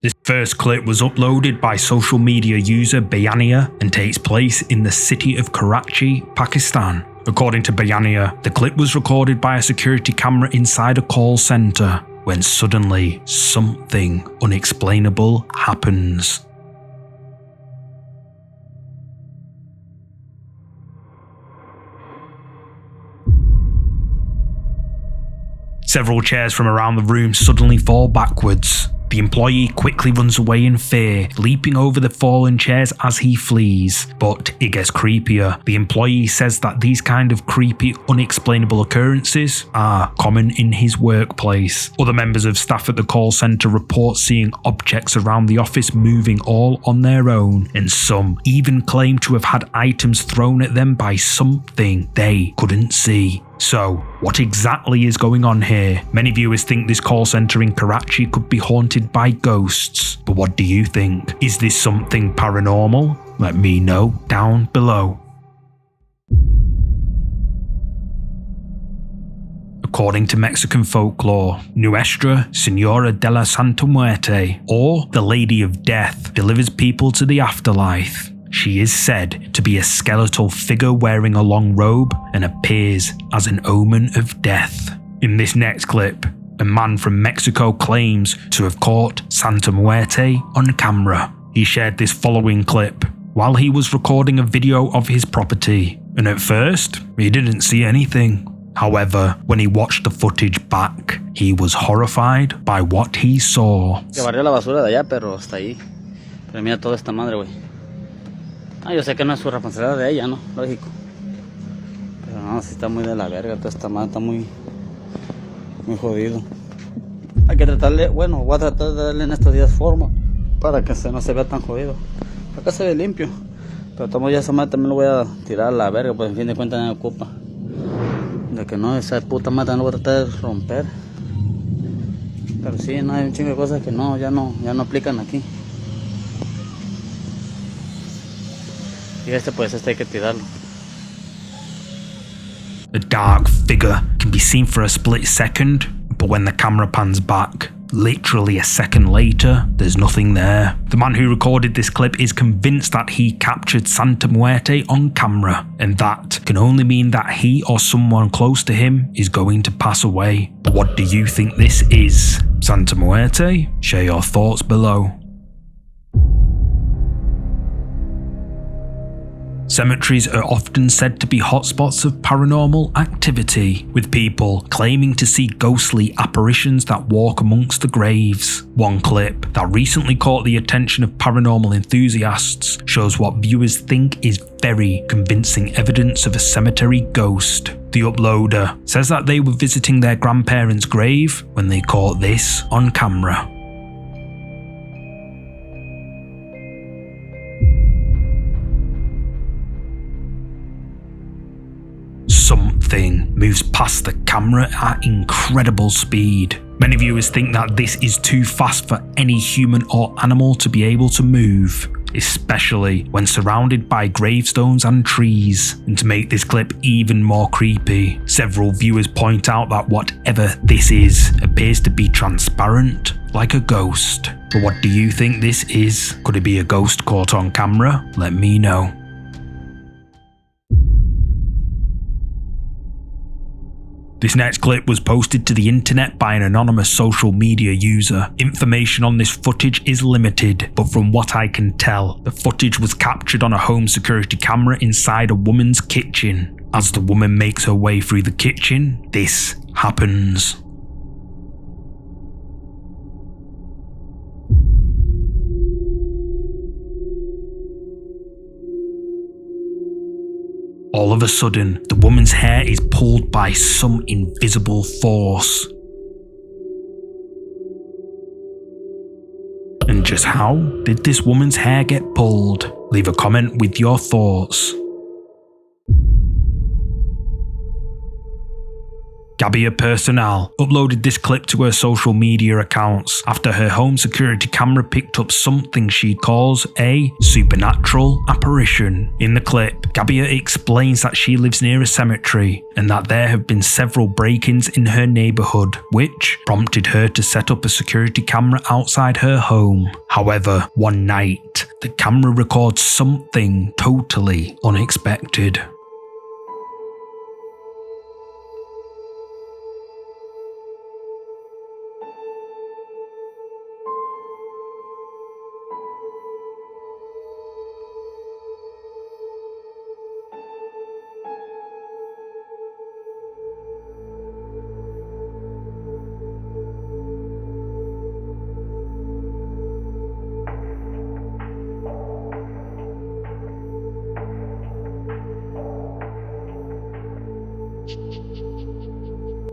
This first clip was uploaded by social media user Bayania and takes place in the city of Karachi, Pakistan. According to Bayania, the clip was recorded by a security camera inside a call center when suddenly something unexplainable happens. Several chairs from around the room suddenly fall backwards. The employee quickly runs away in fear, leaping over the fallen chairs as he flees. But it gets creepier. The employee says that these kind of creepy, unexplainable occurrences are common in his workplace. Other members of staff at the call center report seeing objects around the office moving all on their own, and some even claim to have had items thrown at them by something they couldn't see. So, what exactly is going on here? Many viewers think this call center in Karachi could be haunted by ghosts, but what do you think? Is this something paranormal? Let me know down below. According to Mexican folklore, Nuestra Señora de la Santa Muerte, or the Lady of Death, delivers people to the afterlife. She is said to be a skeletal figure wearing a long robe and appears as an omen of death. In this next clip, a man from Mexico claims to have caught Santa Muerte on camera. He shared this following clip while he was recording a video of his property, and at first, he didn't see anything. However, when he watched the footage back, he was horrified by what he saw. Yo sé que no es su responsabilidad de ella, ¿no? Lógico. Pero no, sí está muy de la verga, todo está mal, está muy jodido. Hay que tratarle, bueno, voy a tratar de darle en estos días forma para que no se vea tan jodido. Acá se ve limpio, pero tomo ya esa madre también lo voy a tirar a la verga, pues en fin de cuentas no me ocupa. De que no, esa puta madre no lo voy a tratar de romper. Pero sí, no hay un chingo de cosas que no, ya no aplican aquí. Y pues hay que tirarlo. A dark figure can be seen for a split second, but when the camera pans back, literally a second later, there's nothing there. The man who recorded this clip is convinced that he captured Santa Muerte on camera, and that can only mean that he or someone close to him is going to pass away. But what do you think this is? Santa Muerte? Share your thoughts below. Cemeteries are often said to be hotspots of paranormal activity, with people claiming to see ghostly apparitions that walk amongst the graves. One clip that recently caught the attention of paranormal enthusiasts shows what viewers think is very convincing evidence of a cemetery ghost. The uploader says that they were visiting their grandparents' grave when they caught this on camera. Something moves past the camera at incredible speed. Many viewers think that this is too fast for any human or animal to be able to move, especially when surrounded by gravestones and trees. And to make this clip even more creepy, several viewers point out that whatever this is appears to be transparent, like a ghost. But what do you think this is? Could it be a ghost caught on camera? Let me know. This next clip was posted to the internet by an anonymous social media user. Information on this footage is limited, but from what I can tell, the footage was captured on a home security camera inside a woman's kitchen. As the woman makes her way through the kitchen, this happens. All of a sudden, the woman's hair is pulled by some invisible force. And just how did this woman's hair get pulled? Leave a comment with your thoughts. Gabia personnel uploaded this clip to her social media accounts after her home security camera picked up something she calls a supernatural apparition. In the clip, Gabia explains that she lives near a cemetery and that there have been several break-ins in her neighbourhood, which prompted her to set up a security camera outside her home. However, one night, the camera records something totally unexpected.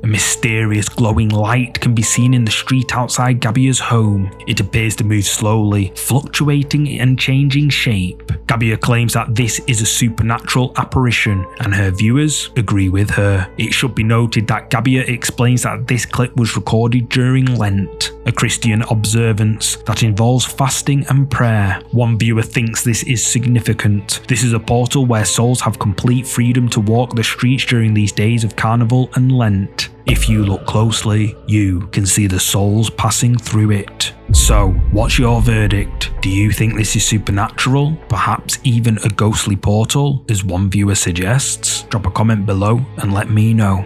A mysterious glowing light can be seen in the street outside Gabia's home. It appears to move slowly, fluctuating and changing shape. Gabia claims that this is a supernatural apparition, and her viewers agree with her. It should be noted that Gabia explains that this clip was recorded during Lent, a Christian observance that involves fasting and prayer. One viewer thinks this is significant. This is a portal where souls have complete freedom to walk the streets during these days of Carnival and Lent. If you look closely, you can see the souls passing through it. So, what's your verdict? Do you think this is supernatural? Perhaps even a ghostly portal, as one viewer suggests? Drop a comment below and let me know.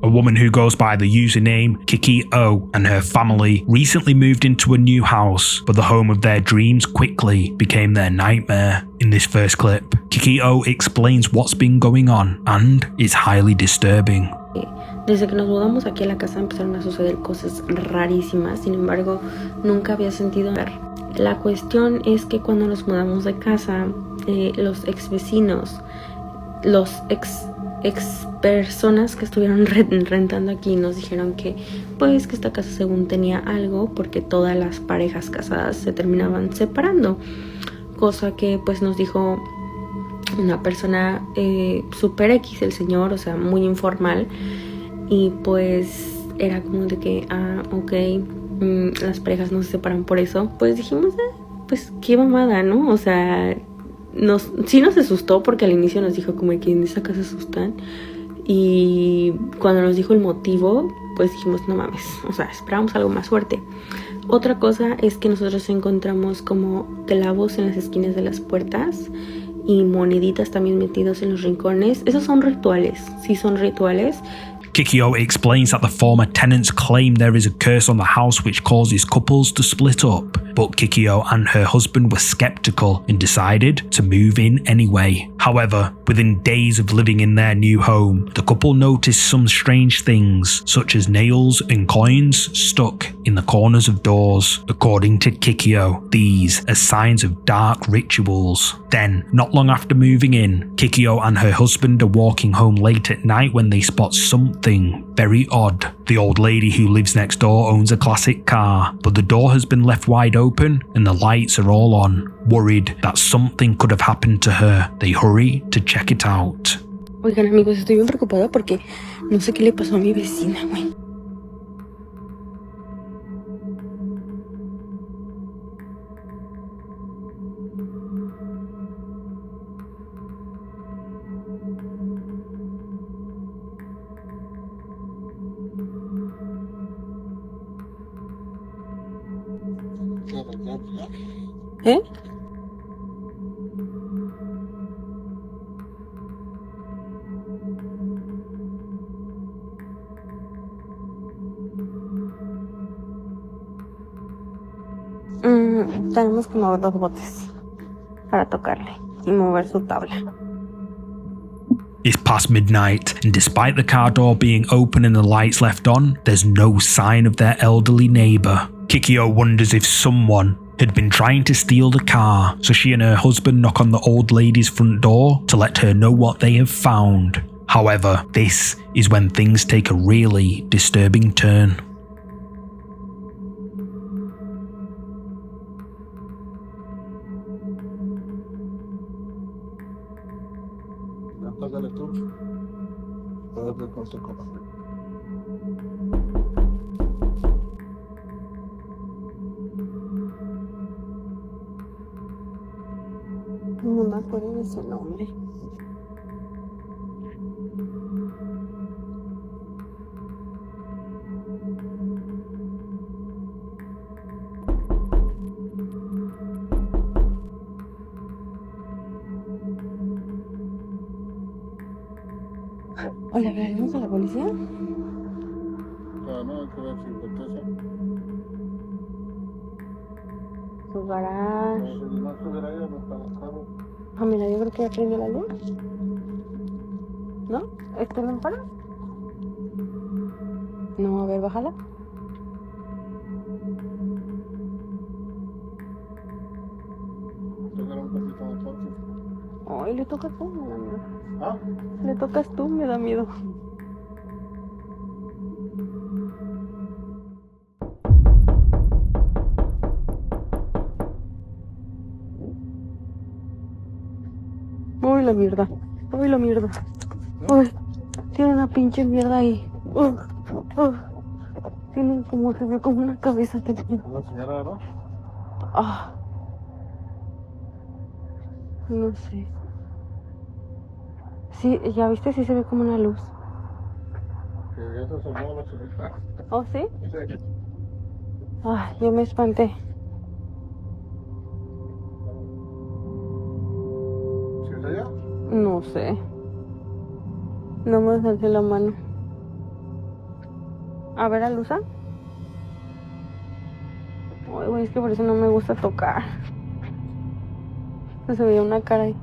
A woman who goes by the username Kiki O and her family recently moved into a new house, but the home of their dreams quickly became their nightmare. In this first clip, Kiki O explains what's been going on, and it's highly disturbing. Desde que nos mudamos aquí a la casa empezaron a suceder cosas rarísimas, sin embargo, nunca había sentido ver. La cuestión es que cuando nos mudamos de casa, los ex vecinos, los ex personas que estuvieron rentando aquí nos dijeron que pues que esta casa según tenía algo porque todas las parejas casadas se terminaban separando, cosa que pues nos dijo una persona super X, el señor, o sea, muy informal, y pues era como de que ok, las parejas no se separan por eso. Pues dijimos pues qué mamada, ¿no? O sea, sí nos asustó porque al inicio nos dijo como que en esa casa se asustan, y cuando nos dijo el motivo pues dijimos no mames, o sea, esperamos algo más fuerte. Otra cosa es que nosotros encontramos como clavos en las esquinas de las puertas y moneditas también metidos en los rincones. Esos son rituales, sí son rituales. Kikio explains that the former tenants claim there is a curse on the house which causes couples to split up, but Kikio and her husband were skeptical and decided to move in anyway. However, within days of living in their new home, the couple noticed some strange things, such as nails and coins stuck in the corners of doors. According to Kikio, these are signs of dark rituals. Then, not long after moving in, Kikio and her husband are walking home late at night when they spot something very odd. The old lady who lives next door owns a classic car, but the door has been left wide open and the lights are all on. Worried that something could have happened to her, they hurry to check it out. Oigan amigos, estoy bien preocupada porque no sé qué le pasó a mi vecina, güey. ¿Eh? Tenemos que mover los botes para tocarle y mover su tabla. It's past midnight, and despite the car door being open and the lights left on, there's no sign of their elderly neighbour. Kikio wonders if someone had been trying to steal the car, so she and her husband knock on the old lady's front door to let her know what they have found. However, this is when things take a really disturbing turn. acuerdo de su nombre. Hola, ¿hablamos a la policía? No, hay que ver si contesta. Su garage. No, si no estuviera ahí, no está el carro. Ah, mira, yo creo que ya prendió la luz. ¿No? ¿Este lámpara? No, a ver, bájala. Tocar un poquito más fuerte. Ay, le tocas tú, me da miedo. ¿Ah? Le tocas tú, me da miedo. Uy, la mierda. Uy, la mierda. Uy, tiene una pinche mierda ahí. Tiene como, se ve como una cabeza. ¿Una señora, no? Ah. No sé. Sí, ya viste, sí se ve como una luz. Que ya se asomó la señora. ¿Oh, sí? Sí. Ay, yo me espanté. ¿Sí es ella? No sé. No me alcé la mano. A ver, Alusa. Ay, güey, es que por eso no me gusta tocar. Se veía una cara ahí.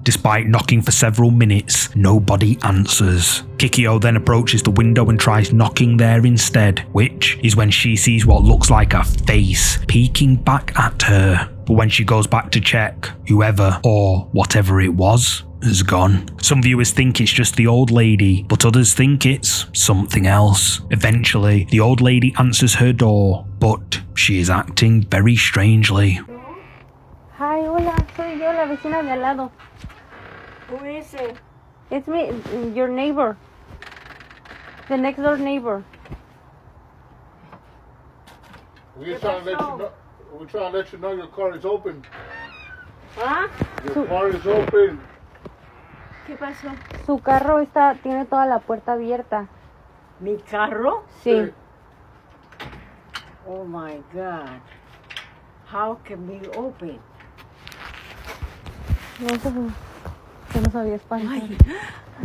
Despite knocking for several minutes, nobody answers. Kikyo then approaches the window and tries knocking there instead, which is when she sees what looks like a face peeking back at her. But when she goes back to check, whoever or whatever it was has gone. Some viewers think it's just the old lady, but others think it's something else. Eventually, the old lady answers her door, but she is acting very strangely. Hi, hola, soy yo, la vecina de al lado. Who is it? It's me, your neighbor. The next door neighbor. We're trying to let you know your car is open. ¿Ah? Your car is open. ¿Qué pasó? Su carro tiene toda la puerta abierta. ¿Mi carro? Sí. Oh my God. How can we open? No sé, yo no sabía español.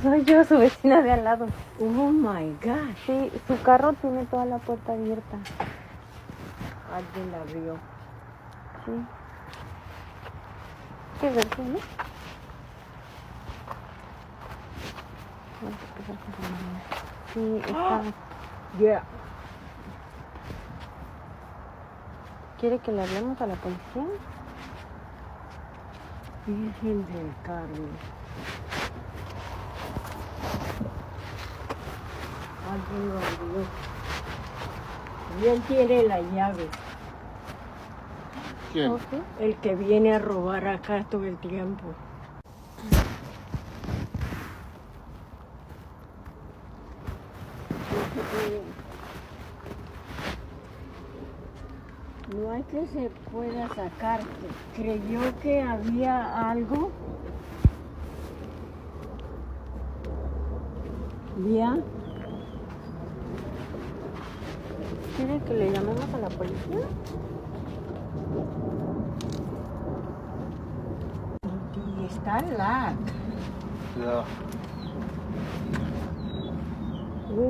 Soy yo, su vecina de al lado. Oh my God. Sí, su carro tiene toda la puerta abierta. Alguien la abrió. Sí. ¿Qué ver, no? Sí, está. Yeah. ¿Quiere que le hablemos a la policía? Virgen del Carmen. Alguien lo abrió. Y él tiene la llave. ¿Quién? ¿Oh, sí? El que viene a robar acá todo el tiempo. No hay que se pueda sacar. Creyó que había algo. ¿Ya? ¿Quiere que le llamemos a la policía? Y está lag. Ya.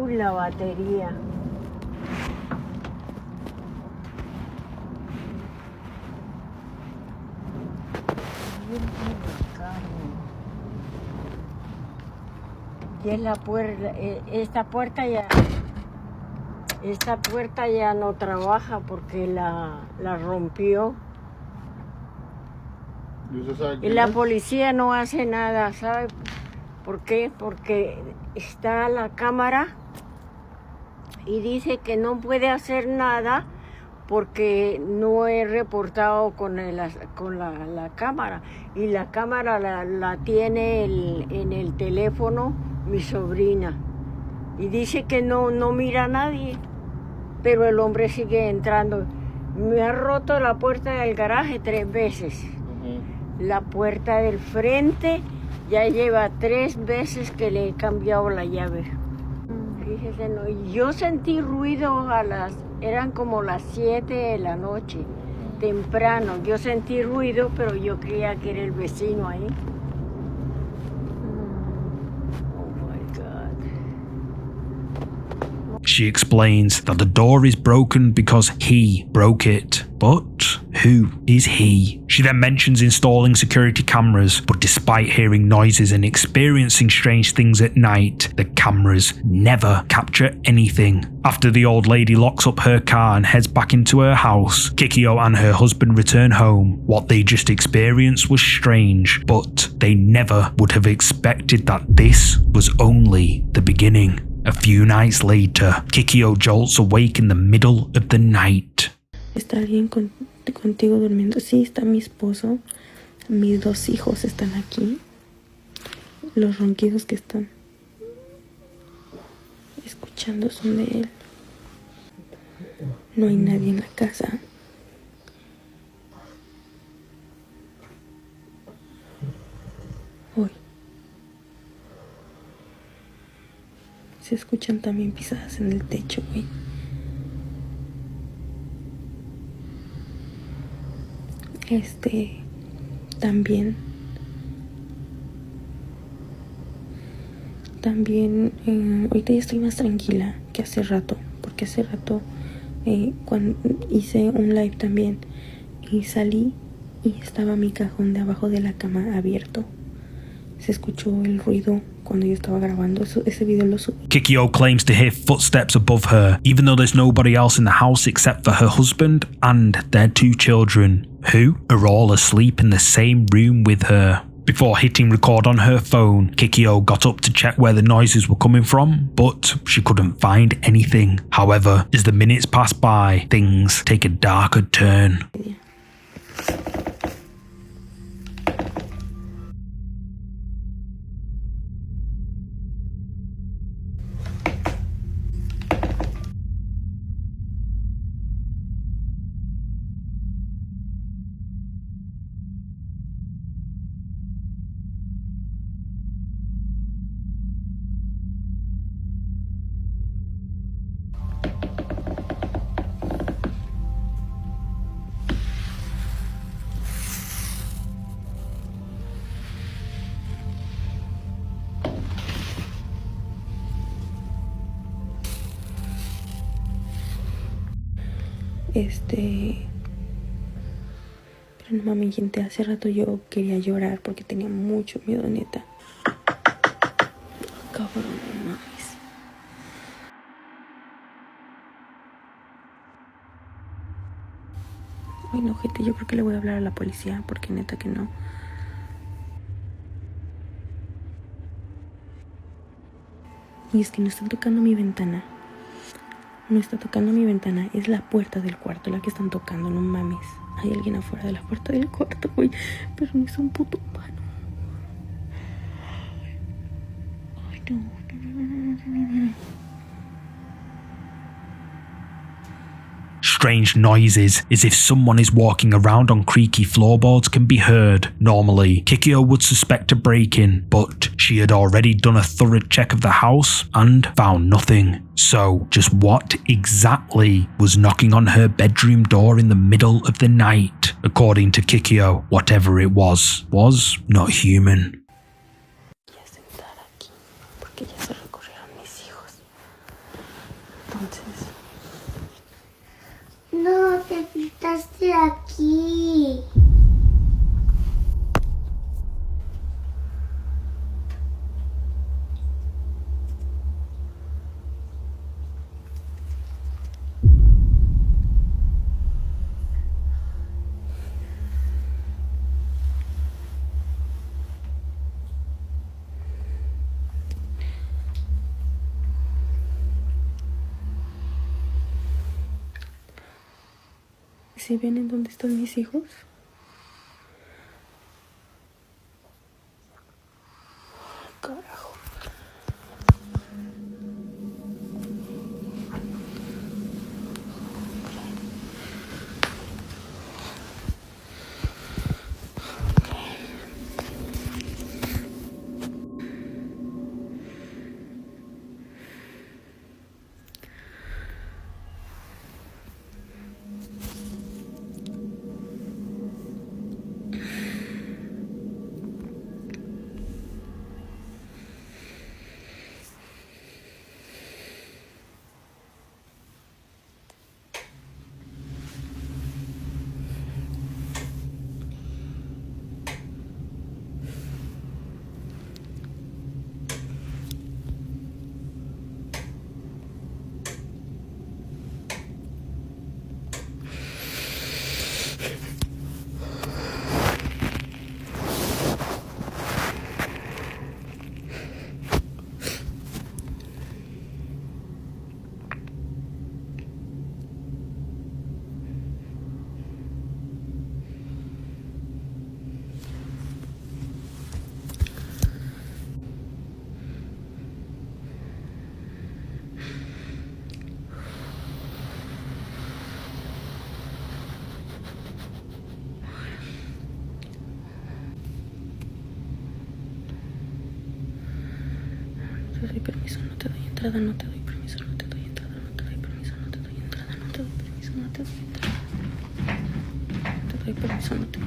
La batería. Y es la puerta, esta puerta ya no trabaja porque la rompió. ¿Y usted sabe Y quién la es? policía no hace nada, ¿sabe por qué? Porque está la cámara y dice que no puede hacer nada porque no he reportado con la cámara. Y la cámara la tiene en el teléfono mi sobrina. Y dice que no mira a nadie, pero el hombre sigue entrando. Me ha roto la puerta del garaje 3 veces. La puerta del frente ya lleva 3 veces que le he cambiado la llave. Fíjese, no, yo sentí ruido eran como las 7 de la noche, temprano. Yo sentí ruido, pero yo creía que era el vecino ahí. She explains that the door is broken because he broke it. But who is he? She then mentions installing security cameras, but despite hearing noises and experiencing strange things at night, the cameras never capture anything. After the old lady locks up her car and heads back into her house, Kikyo and her husband return home. What they just experienced was strange, but they never would have expected that this was only the beginning. A few nights later, Kikyo jolts awake in the middle of the night. ¿Está alguien contigo durmiendo? Sí, está mi esposo. Mis 2 hijos están aquí. Los ronquidos que están escuchando son de él. No hay nadie en la casa. Hoy se escuchan también pisadas en el techo, güey. También ahorita ya estoy más tranquila que hace rato, porque hace rato cuando hice un live también y salí y estaba mi cajón de abajo de la cama abierto. Se escuchó el ruido cuando yo estaba grabando ese video. Lo subí. Kikyo claims to hear footsteps above her, even though there's nobody else in the house except for her husband and their 2 children, who are all asleep in the same room with her. Before hitting record on her phone, Kikyo got up to check where the noises were coming from, but she couldn't find anything. However, as the minutes pass by, things take a darker turn. Pero no mames, gente, hace rato yo quería llorar porque tenía mucho miedo, neta. Cabrón, no mames. Ay, no, gente, yo creo que le voy a hablar a la policía porque neta que no. Y es que no están tocando mi ventana. No está tocando mi ventana, es la puerta del cuarto la que están tocando, no mames. Hay alguien afuera de la puerta del cuarto, güey. Pero no es un puto humano. Ay, no. Strange noises, as if someone is walking around on creaky floorboards, can be heard. Normally, Kikyo would suspect a break-in, but she had already done a thorough check of the house and found nothing. So, just what exactly was knocking on her bedroom door in the middle of the night? According to Kikyo, whatever it was not human. Voy a sentar aquí porque ya se recorrieron mis hijos. Entonces... No, te pintaste aquí. ¿Sí ven en dónde están mis hijos? Carajo. doy permiso, no te doy entrada, no te doy permiso, no te doy entrada, no te doy permiso, no te doy entrada, no te doy permiso, no te doy entrada. No te doy permiso, no te doy.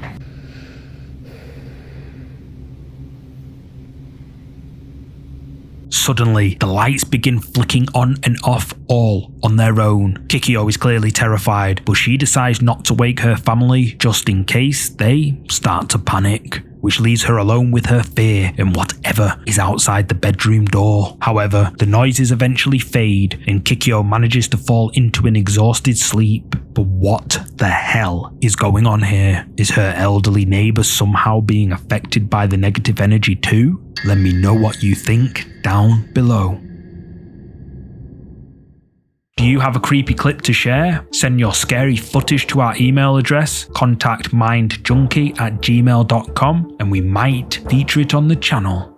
Suddenly, the lights begin flicking on and off all on their own. Kikyo is clearly terrified, but she decides not to wake her family just in case they start to panic, which leaves her alone with her fear and whatever is outside the bedroom door. However, the noises eventually fade and Kikyo manages to fall into an exhausted sleep. But what the hell is going on here? Is her elderly neighbour somehow being affected by the negative energy too? Let me know what you think down below. Do you have a creepy clip to share? Send your scary footage to our email address, contactmindjunkie@gmail.com, and we might feature it on the channel.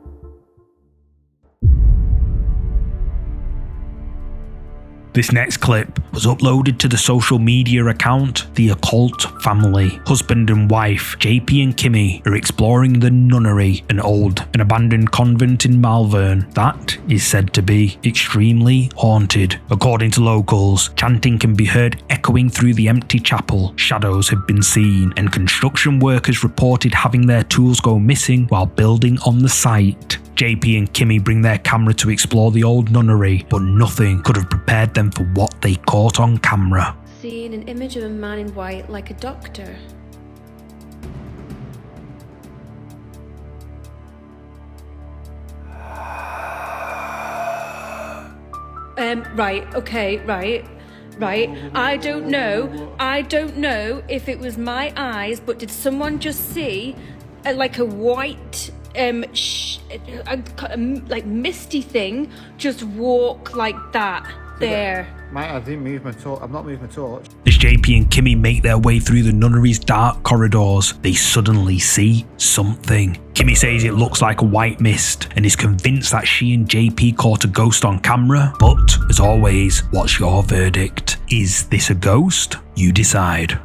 This next clip was uploaded to the social media account The Occult Family. Husband and wife JP and Kimmy are exploring the Nunnery, an old and abandoned convent in Malvern that is said to be extremely haunted. According to locals, chanting can be heard echoing through the empty chapel, shadows have been seen, and construction workers reported having their tools go missing while building on the site. JP and Kimmy bring their camera to explore the old nunnery, but nothing could have prepared them for what they caught on camera. Seeing an image of a man in white like a doctor. Right, I don't know if it was my eyes, but did someone just see like a white like misty thing just walk like that there? Mate, I didn't move my torch. I'm not moving my torch. As JP and Kimmy make their way through the nunnery's dark corridors, they suddenly see something. Kimmy says it looks like a white mist and is convinced that she and JP caught a ghost on camera. But, as always, what's your verdict? Is this a ghost? You decide.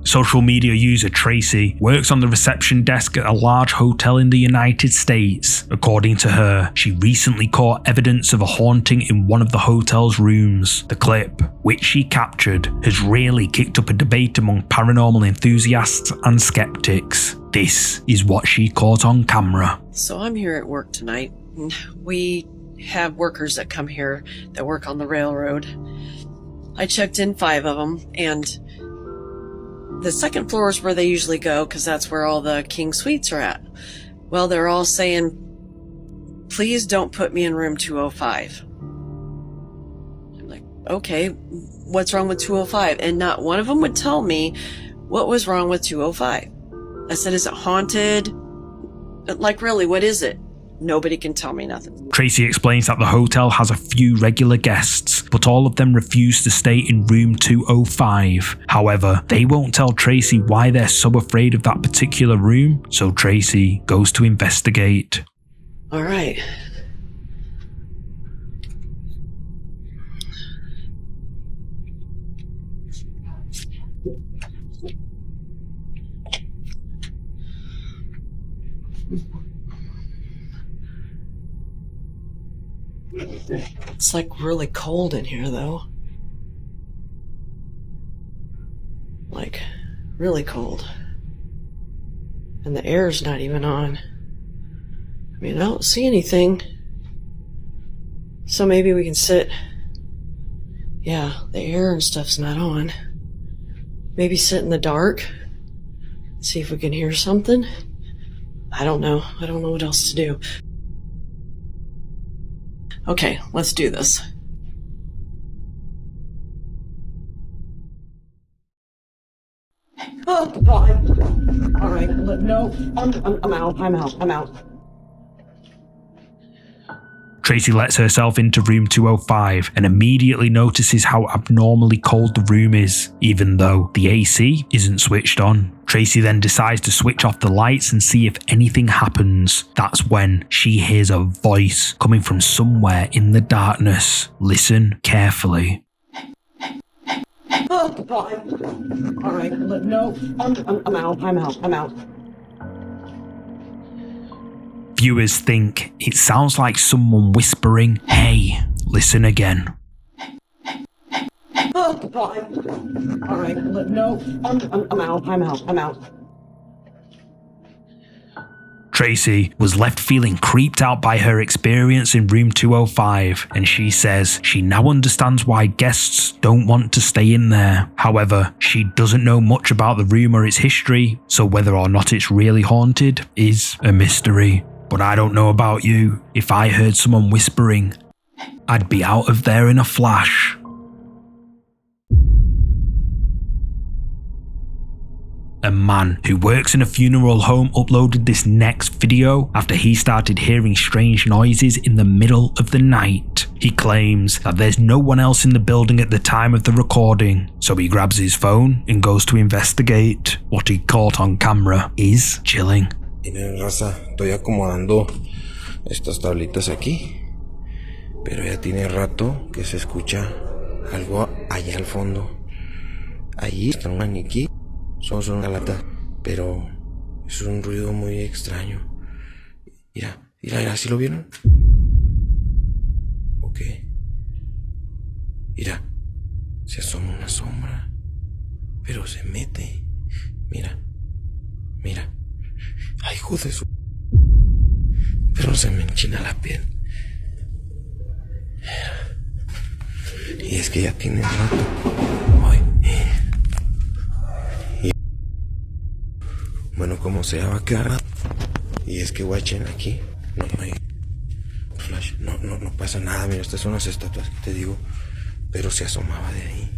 Social media user Tracy works on the reception desk at a large hotel in the United States. According to her, she recently caught evidence of a haunting in one of the hotel's rooms. The clip, which she captured, has really kicked up a debate among paranormal enthusiasts and skeptics. This is what she caught on camera. So I'm here at work tonight. We have workers that come here that work on the railroad. I checked in 5 of them, and the second floor is where they usually go because that's where all the king suites are at. Well, they're all saying, please don't put me in room 205. I'm like, okay, what's wrong with 205? And not one of them would tell me what was wrong with 205. I said, is it haunted? Like, really, what is it? Nobody can tell me nothing. Tracy explains that the hotel has a few regular guests, but all of them refuse to stay in room 205. However, they won't tell Tracy why they're so afraid of that particular room, so Tracy goes to investigate. All right. It's like really cold in here though. Like really cold. And the air's not even on. I mean, I don't see anything. So maybe we can sit. Yeah, the air and stuff's not on. Maybe sit in the dark. See if we can hear something. I don't know. I don't know what else to do. Okay, let's do this. Oh, God. All right, no, I'm out. Tracy lets herself into room 205 and immediately notices how abnormally cold the room is, even though the AC isn't switched on. Tracy then decides to switch off the lights and see if anything happens. That's when she hears a voice coming from somewhere in the darkness. Listen carefully. Oh, God. All right, no, I'm out. viewers think it sounds like someone whispering, "Hey, listen again." Oh, God. All right, no, I'm out. Tracy was left feeling creeped out by her experience in room 205, and she says she now understands why guests don't want to stay in there. However, she doesn't know much about the room or its history, so whether or not it's really haunted is a mystery. But I don't know about you, if I heard someone whispering, I'd be out of there in a flash. A man who works in a funeral home uploaded this next video after he started hearing strange noises in the middle of the night. He claims that there's no one else in the building at the time of the recording, so he grabs his phone and goes to investigate. What he caught on camera is chilling. Miren, raza, estoy acomodando estas tablitas aquí, pero ya tiene rato que se escucha algo allá al fondo. Allí está un maniquí. Son una lata, pero es un ruido muy extraño. Mira, ¿sí lo vieron? Ok. Mira, se asoma una sombra, pero se mete. Mira. Ay, hijo de su... Pero se me enchina la piel. Y es que ya tiene rato. Ay. Bueno, como sea, va a quedar. Y es que guachen aquí. No hay flash. No pasa nada. Mira, estas son las estatuas que te digo. Pero se asomaba de ahí.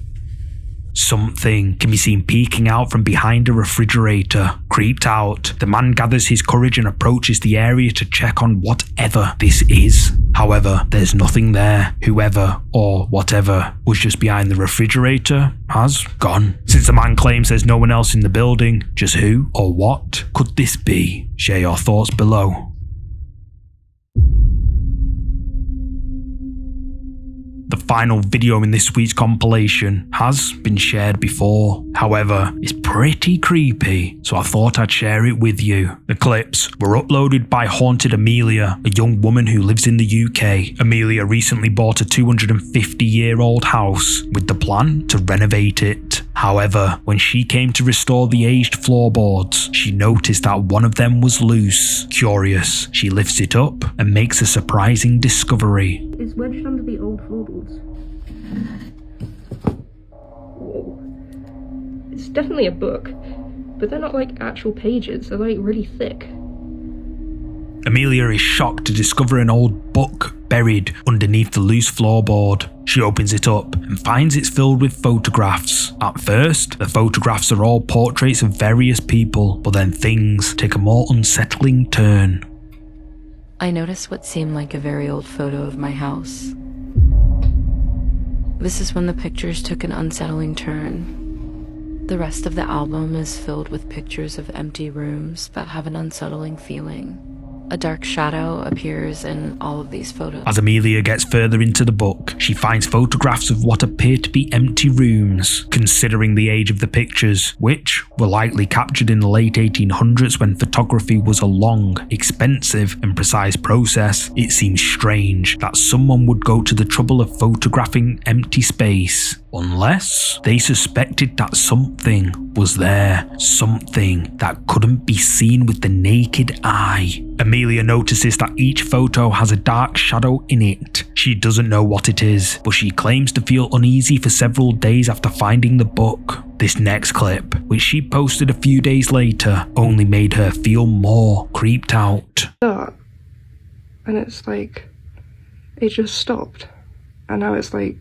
Something can be seen peeking out from behind a refrigerator. Creeped out, the man gathers his courage and approaches the area to check on whatever this is. However, there's nothing there. Whoever or whatever was just behind the refrigerator has gone. Since the man claims there's no one else in the building, just who or what could this be? Share your thoughts below. The final video in this week's compilation has been shared before. However, it's pretty creepy, so I thought I'd share it with you. The clips were uploaded by Haunted Amelia, a young woman who lives in the UK. Amelia recently bought a 250-year-old house with the plan to renovate it. However, when she came to restore the aged floorboards, she noticed that one of them was loose. Curious, she lifts it up and makes a surprising discovery. It's wedged under the old floorboards. Whoa. It's definitely a book, but they're not like actual pages, they're like really thick. Amelia is shocked to discover an old book buried underneath the loose floorboard. She opens it up and finds it's filled with photographs. At first, the photographs are all portraits of various people, but then things take a more unsettling turn. I noticed what seemed like a very old photo of my house. This is when the pictures took an unsettling turn. The rest of the album is filled with pictures of empty rooms that have an unsettling feeling. A dark shadow appears in all of these photos. As Amelia gets further into the book, she finds photographs of what appear to be empty rooms. Considering the age of the pictures, which were likely captured in the late 1800s when photography was a long, expensive and precise process, it seems strange that someone would go to the trouble of photographing empty space. Unless they suspected that something was there, something that couldn't be seen with the naked eye. Amelia notices that each photo has a dark shadow in it. She doesn't know what it is, but she claims to feel uneasy for several days after finding the book. This next clip, which she posted a few days later, only made her feel more creeped out. And it's like, it just stopped. And now it's like,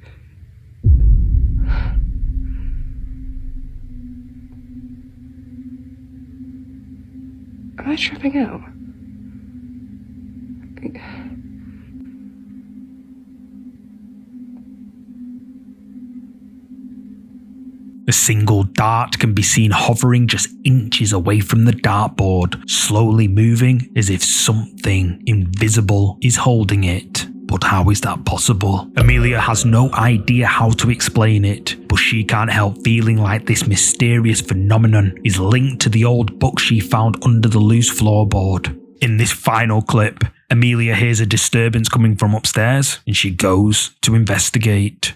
am I tripping out? A single dart can be seen hovering just inches away from the dartboard, slowly moving as if something invisible is holding it. But how is that possible? Amelia has no idea how to explain it, but she can't help feeling like this mysterious phenomenon is linked to the old book she found under the loose floorboard. In this final clip, Amelia hears a disturbance coming from upstairs and she goes to investigate.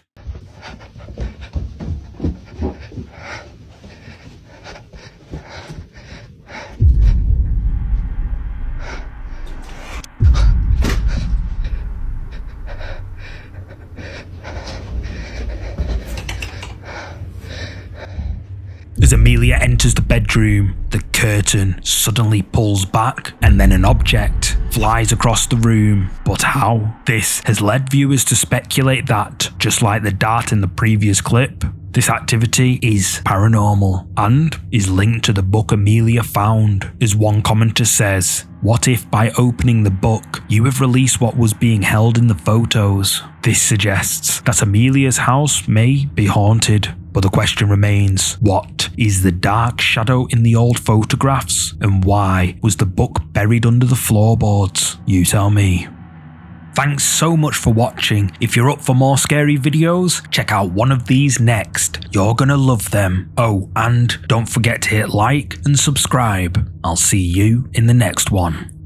As Amelia enters the bedroom, the curtain suddenly pulls back and then an object flies across the room. But how? This has led viewers to speculate that, just like the dart in the previous clip, this activity is paranormal and is linked to the book Amelia found. As one commenter says, what if by opening the book, you have released what was being held in the photos? This suggests that Amelia's house may be haunted. But the question remains, what is the dark shadow in the old photographs? And why was the book buried under the floorboards? You tell me. Thanks so much for watching. If you're up for more scary videos, check out one of these next. You're gonna love them. Oh, and don't forget to hit like and subscribe. I'll see you in the next one.